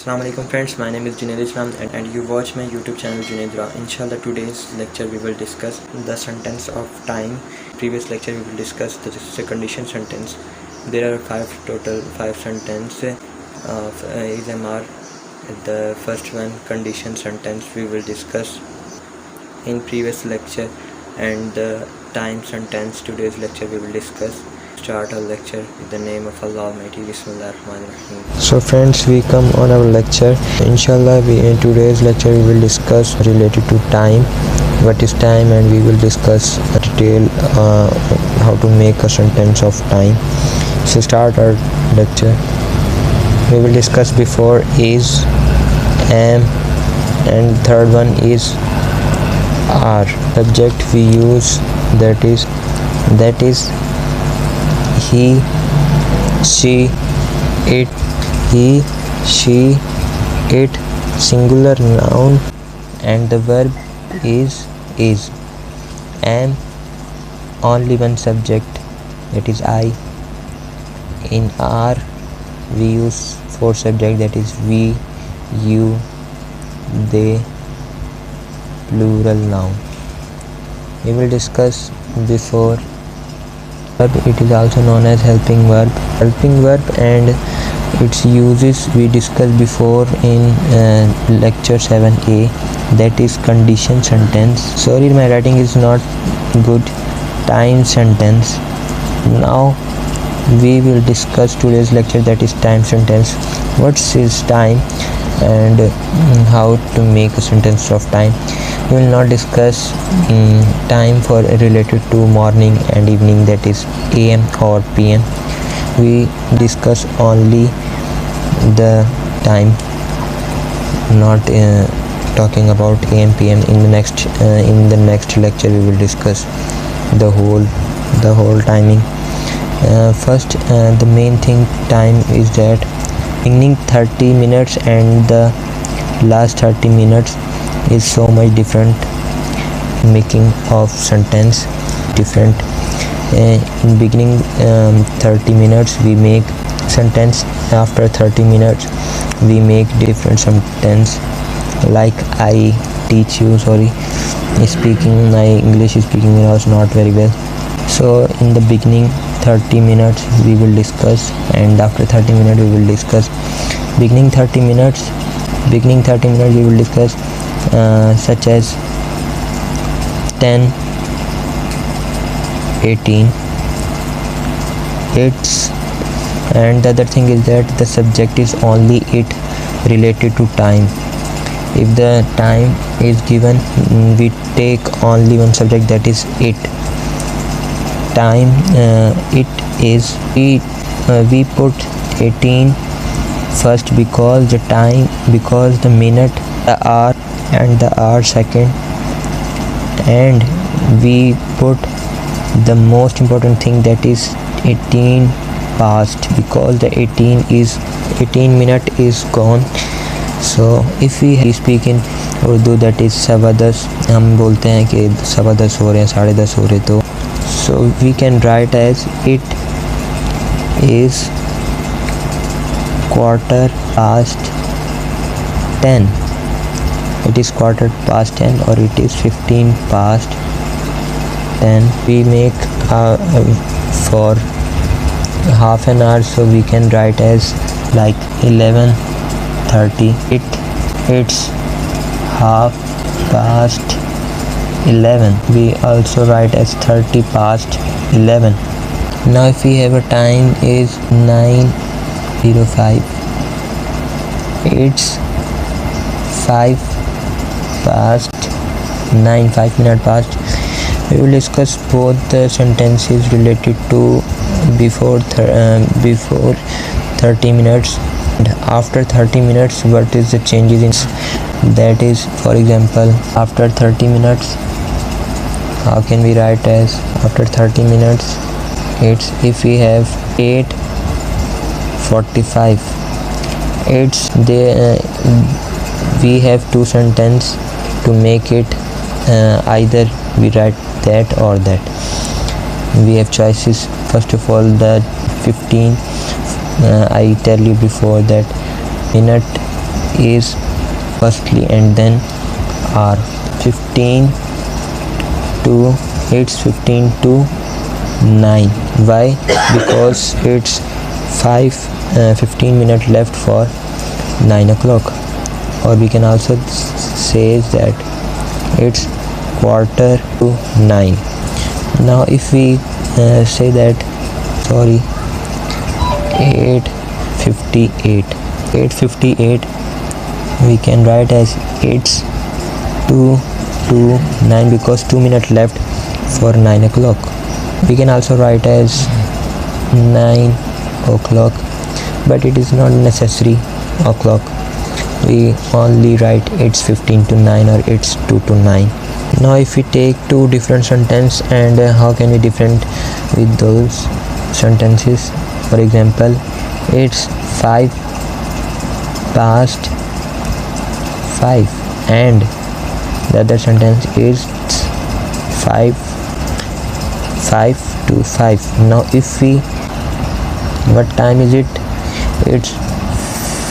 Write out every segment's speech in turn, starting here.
Assalamu alaikum friends, my name is Junaid Islam and you watch my YouTube channel Junaid Ra. Inshallah today's lecture we will discuss the sentence of time. Previous lecture we will discuss the condition sentence. There are five sentences of is MR. The first one, condition sentence, we will discuss in previous lecture, and the time sentence, today's lecture we will discuss. Start our lecture with the name of Allah Almighty. Bismillahirrahmanirrahim. So friends, we come on our lecture. Inshallah, in today's lecture we will discuss related to time, what is time, and we will discuss a detail how to make a sentence of time. So start our lecture. We will discuss before is, am, and third one is are. Subject we use that is he, she, it, he, she, it, singular noun, and the verb is. Am, only one subject, that is I. In are we use four subject, that is we, you, they, plural noun. We will discuss before. It is also known as helping verb and its uses we discussed before in lecture 7a, that is condition sentence. Sorry, my writing is not good. Time sentence. Now we will discuss today's lecture, that is time sentence. What is time and how to make a sentence of time. We will not discuss time for related to morning and evening, that is AM or PM. We discuss only the time, not talking about AM PM. In the next lecture we will discuss the whole timing. First, the main thing time is that beginning 30 minutes and the last 30 minutes is so much different. Making of sentence different. In beginning 30 minutes we make sentence, after 30 minutes we make different sentence. Like I teach you, sorry, speaking, my English speaking was not very well. So in the beginning 30 minutes we will discuss, and after 30 minutes we will discuss. Beginning 30 minutes we will discuss such as 10, 18, it's, and the other thing is that the subject is only it related to time. If the time is given, we take only one subject, that is it. Time, it is, we put 18 first because the minute, the hour, and the hour second, and we put the most important thing, that is 18 past, because the 18 minute is gone. So if we speak in Urdu, that is सवा दस, हम बोलते हैं कि सवा दस हो रहे हैं, साढ़े दस हो रहे, तो so we can write as it is quarter past 10. It is quarter past 10, or it is 15 past 10. We make for half an hour, so we can write as like 11:30. It's half past 11. We also write as 30 past 11. Now if we have a time is 9:05, it's 5 past 9, 5 minutes past. We will discuss both the sentences related to before 30 minutes and after 30 minutes. What is the changes in that is, for example, after 30 minutes, how can we write as after 30 minutes? It's, if we have 8:45, it's we have two sentences to make it, either we write that or that. We have choices. First of all, the 15, I tell you before that minute is firstly and then are 15 to it's 15 to 9. Why? Because it's 15 minutes left for 9 o'clock, or we can also say that it's quarter to 9. Now if we say that 8:58, we can write as it's 2 to 9 because 2 minutes left for 9 o'clock. We can also write as 9 o'clock, but it is not necessary o'clock. We only write it's 15 to 9 or it's 2 to 9. Now if we take two different sentences, and how can we different with those sentences? For example, it's 5 past 5, and the other sentence is 5 to 5. Now if we, what time is it? It's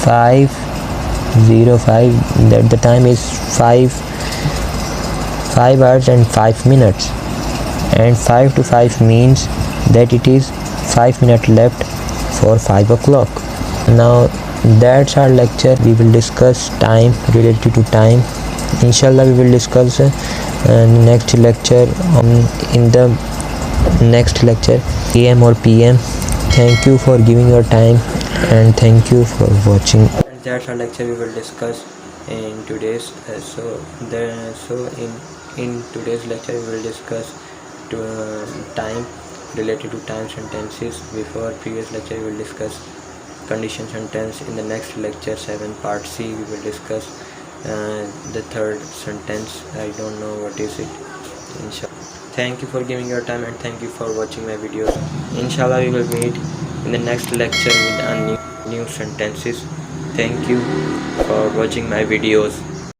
5:05. that the time is 5 hours and 5 minutes, and 5 to 5 means that it is 5 minutes left for 5 o'clock. Now that's our lecture. We will discuss time, related to time. Inshallah we will discuss next lecture in the next lecture, AM or PM. Thank you for giving your time, and thank you for watching. That's our lecture we will discuss in today's in today's lecture we will discuss time, related to time sentences. Before previous lecture we will discuss condition sentence. In the next lecture 7 part C we will discuss the third sentence. I don't know what is it. Inshallah. Thank you for giving your time, and thank you for watching my videos. Inshallah we will meet in the next lecture with a new sentences. Thank you for watching my videos.